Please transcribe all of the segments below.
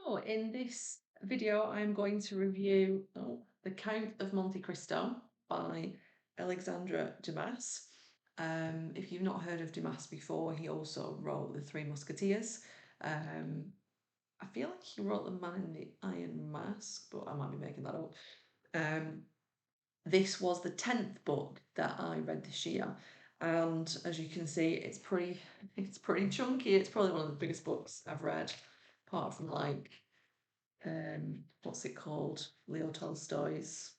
So in this video, I'm going to review The Count of Monte Cristo by Alexandre Dumas. If you've not heard of Dumas before, he also wrote The Three Musketeers. I feel like he wrote The Man in the Iron Mask, but I might be making that up. Um, this was the 10th book that I read this year, and as you can see, it's pretty chunky. It's probably one of the biggest books I've read, apart from like what's it called? Leo Tolstoy's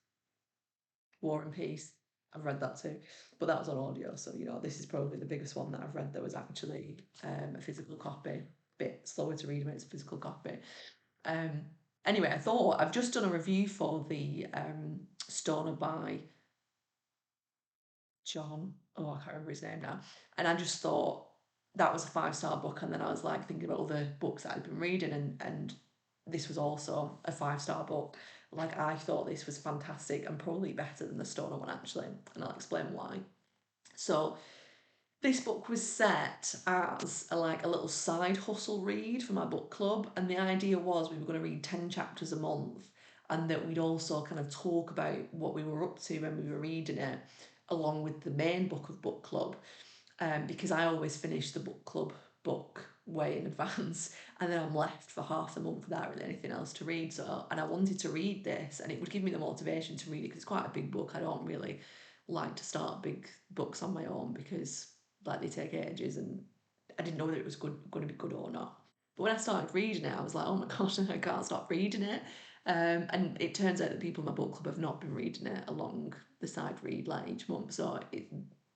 War and Peace. I've read that too, but that was on audio. So this is probably the biggest one that I've read that was actually a physical copy. Bit slower to read when it's a physical copy. Um, anyway, I thought I've just done a review for the Stoner by John. Oh, I can't remember his name now. And I just thought that was a 5-star book. And then I was like thinking about other books that I'd been reading, and this was also a 5-star book. Like, I thought this was fantastic and probably better than the Stoner one, actually. And I'll explain why. So, this book was set as like a little side hustle read for my book club. And the idea was we were going to read 10 chapters a month, and that we'd also kind of talk about what we were up to when we were reading it, along with the main book of book club. Because I always finish the book club book way in advance, and then I'm left for half the month without really anything else to read. So, and I wanted to read this, and it would give me the motivation to read it because it's quite a big book. I don't really like to start big books on my own because like they take ages, and I didn't know whether it was going to be good or not. But when I started reading it, I was like, oh my gosh, I can't stop reading it. And it turns out that people in my book club have not been reading it along the side read like each month. So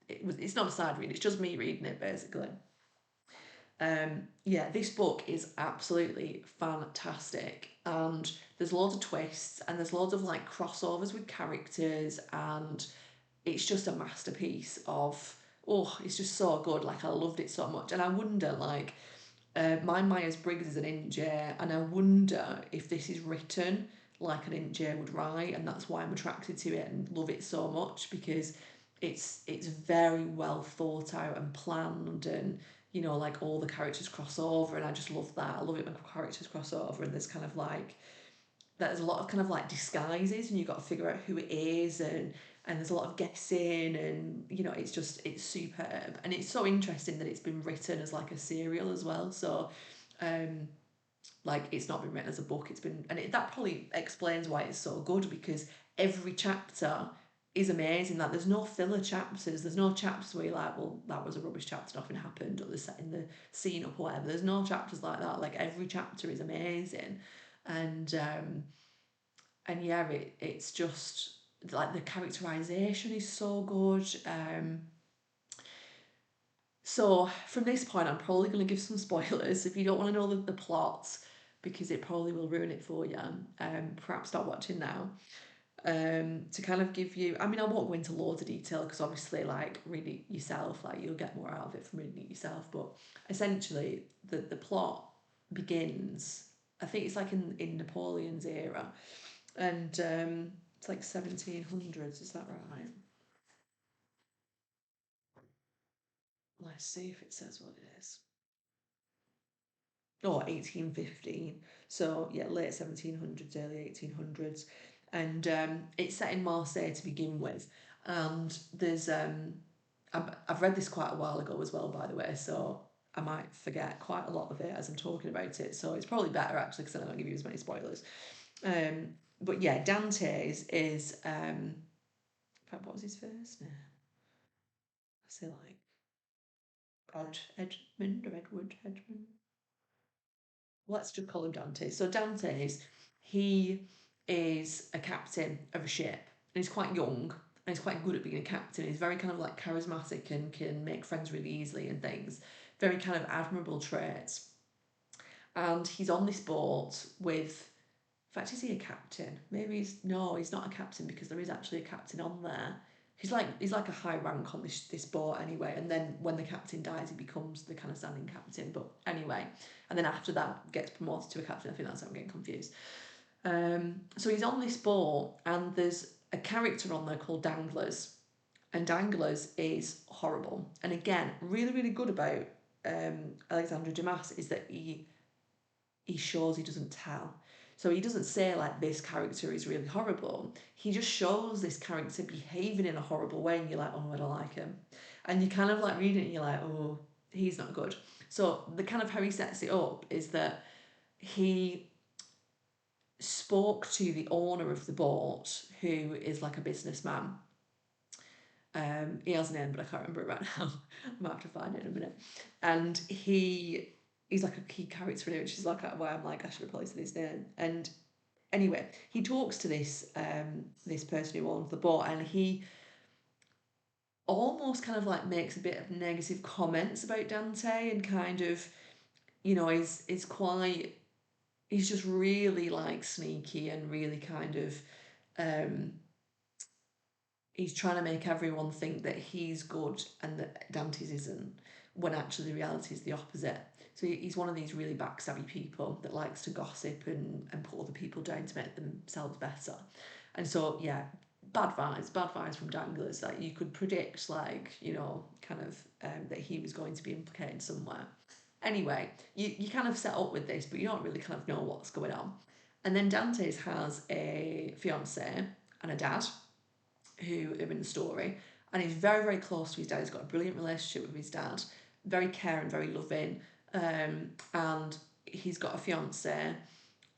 it's not a side read, it's just me reading it basically. Yeah, this book is absolutely fantastic, and there's loads of twists, and there's loads of like crossovers with characters, and it's just a masterpiece of, oh, it's just so good. Like, I loved it so much. And I wonder, like, my Myers-Briggs is an int J, and I wonder if this is written like an int J would write, and that's why I'm attracted to it and love it so much, because it's very well thought out and planned, and like all the characters cross over, and I just love that. I love it when characters cross over, and there's kind of like there's a lot of kind of like disguises, and you've got to figure out who it is, and there's a lot of guessing, and it's superb, and it's so interesting that it's been written as like a serial as well. So um like, it's not been written as a book, it's been, and that probably explains why it's so good, because every chapter is amazing. Like, there's no filler chapters, there's no chapters where you're like, well, that was a rubbish chapter, nothing happened, or they're setting the scene up or whatever. There's no chapters like that. Like, every chapter is amazing. And yeah, it's just like the characterization is so good. So from this point, I'm probably going to give some spoilers if you don't want to know the plot, because it probably will ruin it for you. Perhaps stop watching now. To kind of give you, I mean, I won't go into loads of detail because obviously, like, read it yourself, like, you'll get more out of it from reading it yourself. But essentially, the plot begins, I think it's like in Napoleon's era, and it's like 1700s, is that right? Let's see if it says what it is. Oh, 1815. So yeah, late 1700s, early 1800s. And it's set in Marseille to begin with. And there's I've read this quite a while ago as well, by the way, so I might forget quite a lot of it as I'm talking about it. So it's probably better actually, because then I don't give you as many spoilers. But yeah, Dante's is in fact, what was his first name? I say like Edmund or Edward Edmund. Let's just call him Dante. So Dante's, he is a captain of a ship, and he's quite young, and he's quite good at being a captain. He's very kind of like charismatic and can make friends really easily and things. Very kind of admirable traits. And he's on this boat with, in fact, is he a captain? Maybe he's not a captain, because there is actually a captain on there. He's like a high rank on this boat anyway, and then when the captain dies, he becomes the kind of standing captain. But anyway, and then after that gets promoted to a captain. I think that's how I'm getting confused. So he's on this boat, and there's a character on there called Danglers, and Danglers is horrible. And again, really really good about Alexandre Dumas is that he shows he doesn't tell. So he doesn't say like this character is really horrible. He just shows this character behaving in a horrible way, and you're like, oh, I don't like him. And you kind of like read it, and you're like, oh, he's not good. So the kind of how he sets it up is that he spoke to the owner of the boat, who is like a businessman. He has a name, but I can't remember it right now. I might have to find it in a minute. And he's like a key character in it, which is like why I'm like I should have probably said his name. And anyway, he talks to this person who owns the boat, and he almost kind of like makes a bit of negative comments about Dante, and kind of, is quite, he's just really like sneaky and really kind of, um he's trying to make everyone think that he's good and that Dante's isn't, when actually the reality is the opposite. So he's one of these really backstabby people that likes to gossip and put other people down to make themselves better. And so, yeah, bad vibes from Danglers. Like, you could predict, like, kind of that he was going to be implicated somewhere. Anyway, you kind of set up with this, but you don't really kind of know what's going on. And then Dante's has a fiance and a dad who are in the story, and he's very, very close to his dad. He's got a brilliant relationship with his dad, very caring, very loving. And he's got a fiance,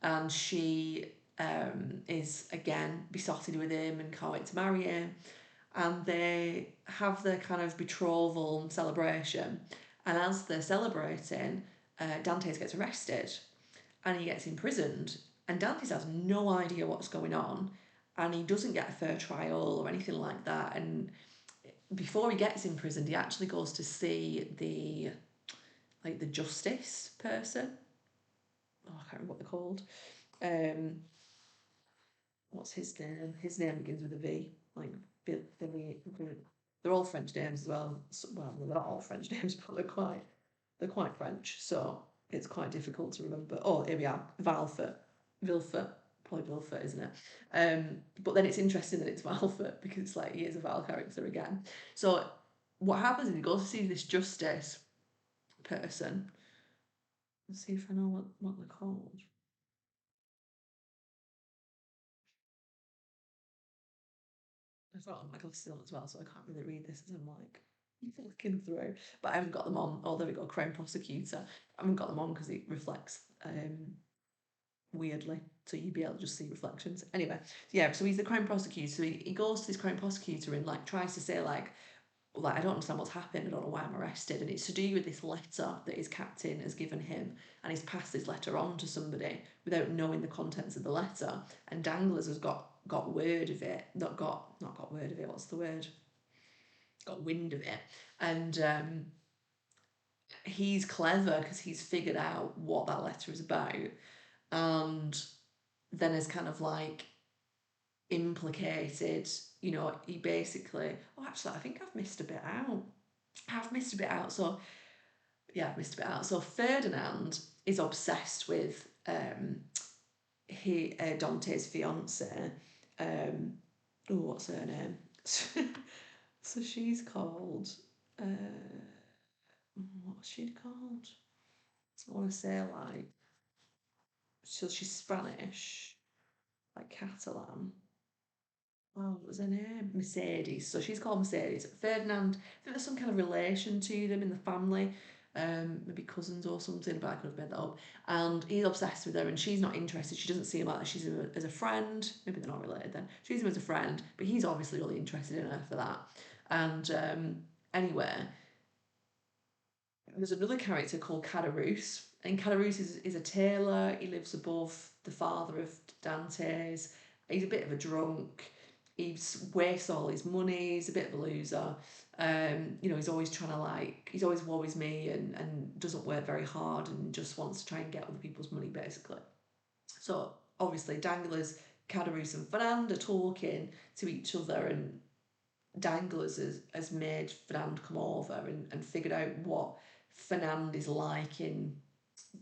and she is again besotted with him and can't wait to marry him. And they have their kind of betrothal celebration. And as they're celebrating, Dantes gets arrested and he gets imprisoned. And Dantes has no idea what's going on, and he doesn't get a fair trial or anything like that. And before he gets imprisoned, he actually goes to see the justice person. Oh, I can't remember what they're called. Um, what's his name? His name begins with a V, like Billy. They're all French names as well. So, well, they're not all French names, but they're quite French. So it's quite difficult to remember. Oh, here we are. Valfort, Vilfort, probably Vilfort, isn't it? But then it's interesting that it's Valfort, because it's like he is a Val character again. So what happens is he goes to see this justice person. Let's see if I know what they're called. I've got my glasses on as well, so I can't really read this as I'm like looking through. But I haven't got them on. Oh, there we go, Crown Prosecutor. I haven't got them on because it reflects weirdly, so you'd be able to just see reflections. Anyway, yeah, so he's the Crown Prosecutor. So he goes to this Crown Prosecutor and like tries to say like, I don't understand what's happened. I don't know why I'm arrested, and it's to do with this letter that his captain has given him, and he's passed this letter on to somebody without knowing the contents of the letter. And Danglers has got word of it, not got word of it. What's the word? Got wind of it, and he's clever because he's figured out what that letter is about, and then is kind of like implicated. He basically. Oh, actually, I think I've missed a bit out. I've missed a bit out. So yeah, I've missed a bit out. So Ferdinand is obsessed with Dante's fiance. Um, oh, what's her name? So she's called. Uh, what's she called? I want to say like. So she's Spanish, like Catalan. Oh, what was her name? Mercedes. So she's called Mercedes. Ferdinand, I think there's some kind of relation to them in the family, maybe cousins or something, but I could have made that up. And he's obsessed with her, and she's not interested. She doesn't see him like she's as a friend. Maybe they're not related then. She sees him as a friend, but he's obviously really interested in her for that. And anyway, there's another character called Caderousse, and Caderousse is a tailor. He lives above the father of Dante's. He's a bit of a drunk. He wastes all his money. He's a bit of a loser. He's always trying to he's always woe is me, and doesn't work very hard, and just wants to try and get other people's money basically. So obviously Danglers, Caderousse and Fernand are talking to each other, and Danglers has made Fernand come over and figured out what Fernand is like in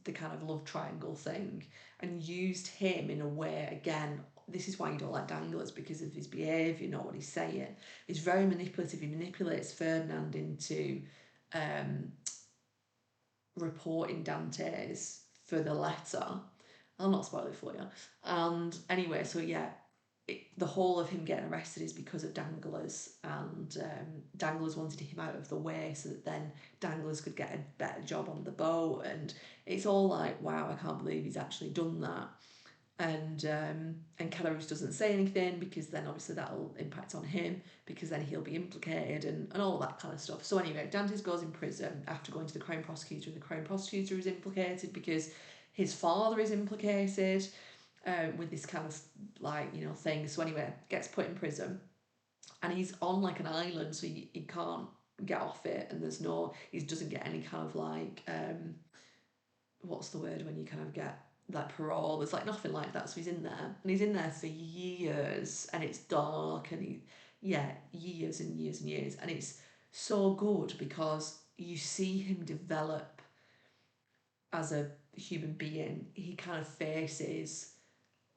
the kind of love triangle thing, and used him in a way, again, this is why you don't like Danglers, because of his behaviour, not what he's saying. He's very manipulative. He manipulates Ferdinand into um, reporting Dante's for the letter. I'll not spoil it for you. And anyway, so yeah, the whole of him getting arrested is because of Danglers, and Danglers wanted him out of the way so that then Danglers could get a better job on the boat, and it's all like, wow, I can't believe he's actually done that. And Canaris doesn't say anything because then obviously that'll impact on him because then he'll be implicated and all that kind of stuff. So anyway, Dantes goes in prison after going to the Crown Prosecutor, and the Crown Prosecutor is implicated because his father is implicated with this kind of thing. So anyway, gets put in prison, and he's on like an island, so he can't get off it, and he doesn't get any kind of what's the word when you kind of get like parole. There's like nothing like that. So he's in there, and he's in there for years, and it's dark, and years and years and years, and it's so good because you see him develop as a human being. He kind of faces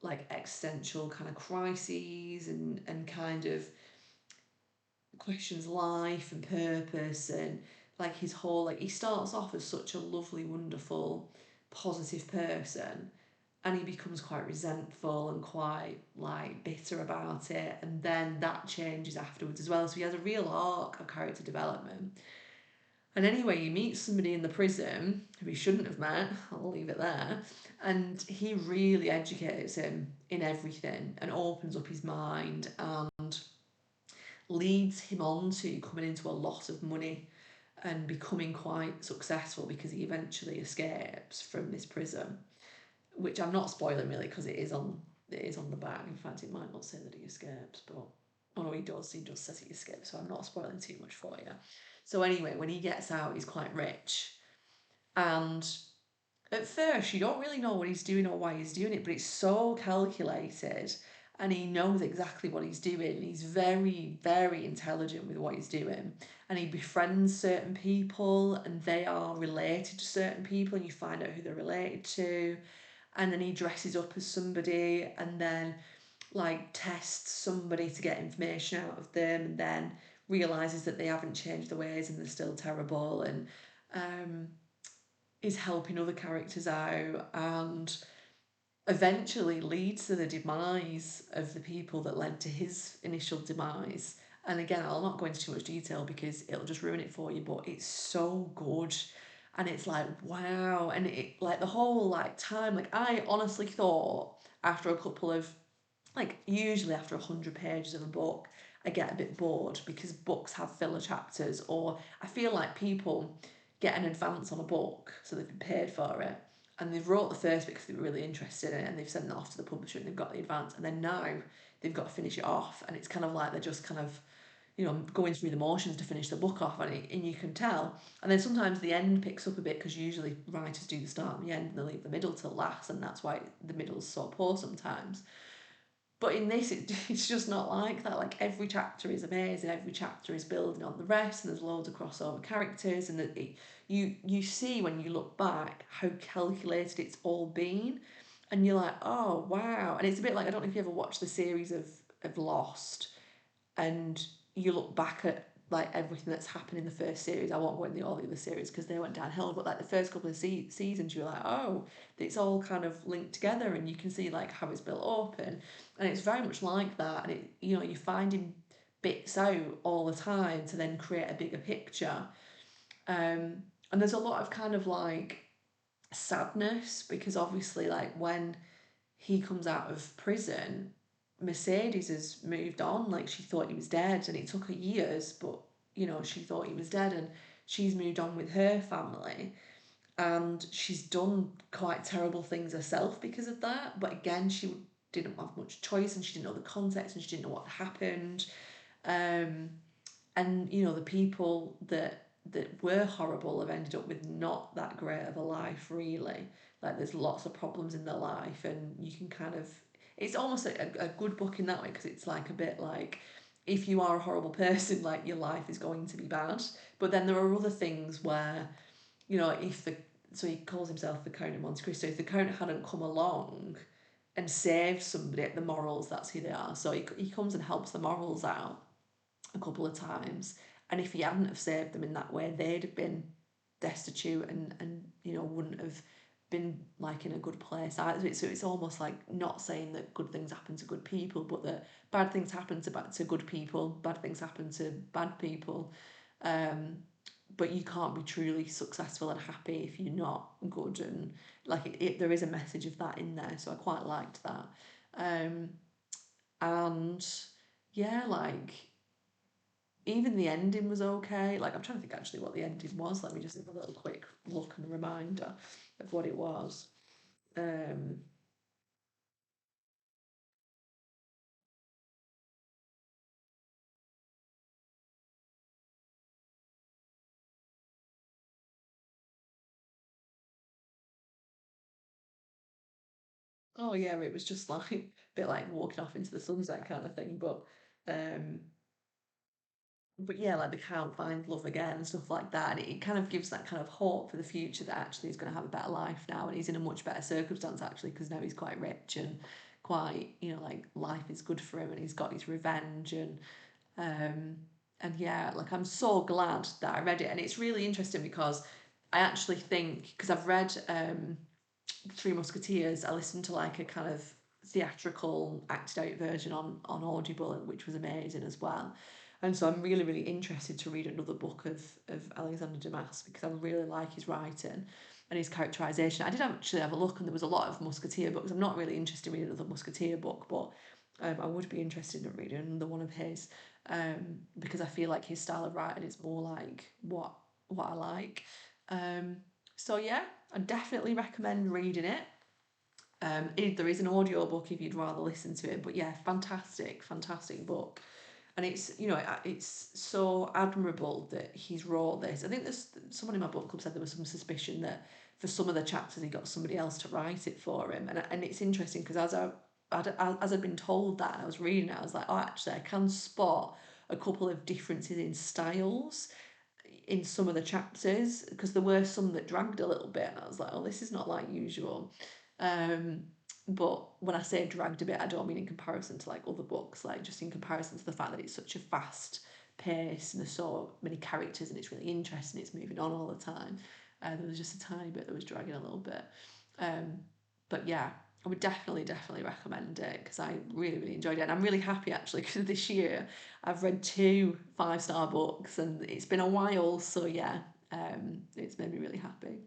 like existential kind of crises and kind of questions life and purpose, and like his whole, like, he starts off as such a lovely, wonderful, positive person, and he becomes quite resentful and quite like bitter about it, and then that changes afterwards as well. So he has a real arc of character development. And anyway, he meets somebody in the prison who he shouldn't have met, I'll leave it there, and he really educates him in everything and opens up his mind and leads him on to coming into a lot of money and becoming quite successful because he eventually escapes from this prison, which I'm not spoiling really because it is on the back. In fact, it might not say that he escapes, but oh no, he does. He just says he escapes, so I'm not spoiling too much for you. So anyway, when he gets out, he's quite rich, and at first you don't really know what he's doing or why he's doing it, but it's so calculated, and he knows exactly what he's doing. He's very, very intelligent with what he's doing, and he befriends certain people, and they are related to certain people, and you find out who they're related to, and then he dresses up as somebody, and then like tests somebody to get information out of them, and then realizes that they haven't changed their ways and they're still terrible, and um, is helping other characters out, and eventually leads to the demise of the people that led to his initial demise. And again, I'll not go into too much detail because it'll just ruin it for you, but it's so good. And it's like, wow. And it, like, the whole like time, like, I honestly thought after a couple of, like, usually after 100 pages of a book, I get a bit bored because books have filler chapters, or I feel like people get an advance on a book, so they've been paid for it, and they've wrote the first bit because they were really interested in it, and they've sent it off to the publisher and they've got the advance, and then now they've got to finish it off, and it's kind of like they're just kind of, going through the motions to finish the book off, and you can tell. And then sometimes the end picks up a bit because usually writers do the start and the end and they leave the middle till last, and that's why the middle's so poor sometimes. But in this, it's just not like that. Like, every chapter is amazing. Every chapter is building on the rest, and there's loads of crossover characters. And you see when you look back how calculated it's all been, and you're like, oh wow. And it's a bit like, I don't know if you ever watched the series of Lost, and you look back at like everything that's happened in the first series. I won't go into all the other series because they went downhill, but like the first couple of seasons, you're like, oh, it's all kind of linked together, and you can see like how it's built up, and it's very much like that. And it, you're finding bits out all the time to then create a bigger picture. And there's a lot of kind of like sadness because obviously, like, when he comes out of prison, Mercedes has moved on. Like, she thought he was dead, and it took her years, but she thought he was dead, and she's moved on with her family, and she's done quite terrible things herself because of that. But again, she didn't have much choice, and she didn't know the context, and she didn't know what happened. Um, and the people that were horrible have ended up with not that great of a life, really. Like, there's lots of problems in their life, and you can kind of, it's almost a good book in that way, because it's like a bit like, if you are a horrible person, like, your life is going to be bad. But then there are other things where, if the, so he calls himself the Count of Monte Cristo, if the Count hadn't come along and saved somebody at the morals, that's who they are. So he comes and helps the morals out a couple of times, and if he hadn't have saved them in that way, they'd have been destitute and wouldn't have been like in a good place. So it's almost like not saying that good things happen to good people, but that bad things happen to good people, bad things happen to bad people. Um, but you can't be truly successful and happy if you're not good, and like there is a message of that in there, so I quite liked that. um and yeah, like even the ending was okay. Like I'm trying to think actually what the ending was. Let me just have a little quick look and reminder of what it was. um oh yeah, it was just like a bit like walking off into the sunset kind of thing, um but yeah, like they can't find love again and stuff like that. And it kind of gives that kind of hope for the future that actually he's going to have a better life now, and he's in a much better circumstance actually, because now he's quite rich and quite, like life is good for him, and he's got his revenge. Um and yeah, like I'm so glad that I read it, and it's really interesting because I actually think, because I've read Three Musketeers, I listened to like a kind of theatrical acted out version on Audible, which was amazing as well. And so I'm really, really interested to read another book of Alexander Dumas, because I really like his writing and his characterization. I did actually have a look, and there was a lot of Musketeer books. I'm not really interested in reading another Musketeer book, but I would be interested in reading another one of his, because I feel like his style of writing is more like what I like. Um, so yeah, I definitely recommend reading it. There is an audio book if you'd rather listen to it, but yeah, fantastic, fantastic book. And it's, it's so admirable that he's wrote this. I think there's someone in my book club said there was some suspicion that for some of the chapters he got somebody else to write it for him. And it's interesting because as I'd been told that, and I was reading it, I was like, oh, actually, I can spot a couple of differences in styles in some of the chapters, because there were some that dragged a little bit, and I was like, oh, this is not like usual. Um, but when I say dragged a bit, I don't mean in comparison to like other books, like just in comparison to the fact that it's such a fast pace and there's so many characters and it's really interesting, it's moving on all the time. There was just a tiny bit that was dragging a little bit. Um, but yeah, I would definitely, definitely recommend it because I really, really enjoyed it. And I'm really happy actually because this year I've read two five-star books and it's been a while. So yeah, it's made me really happy.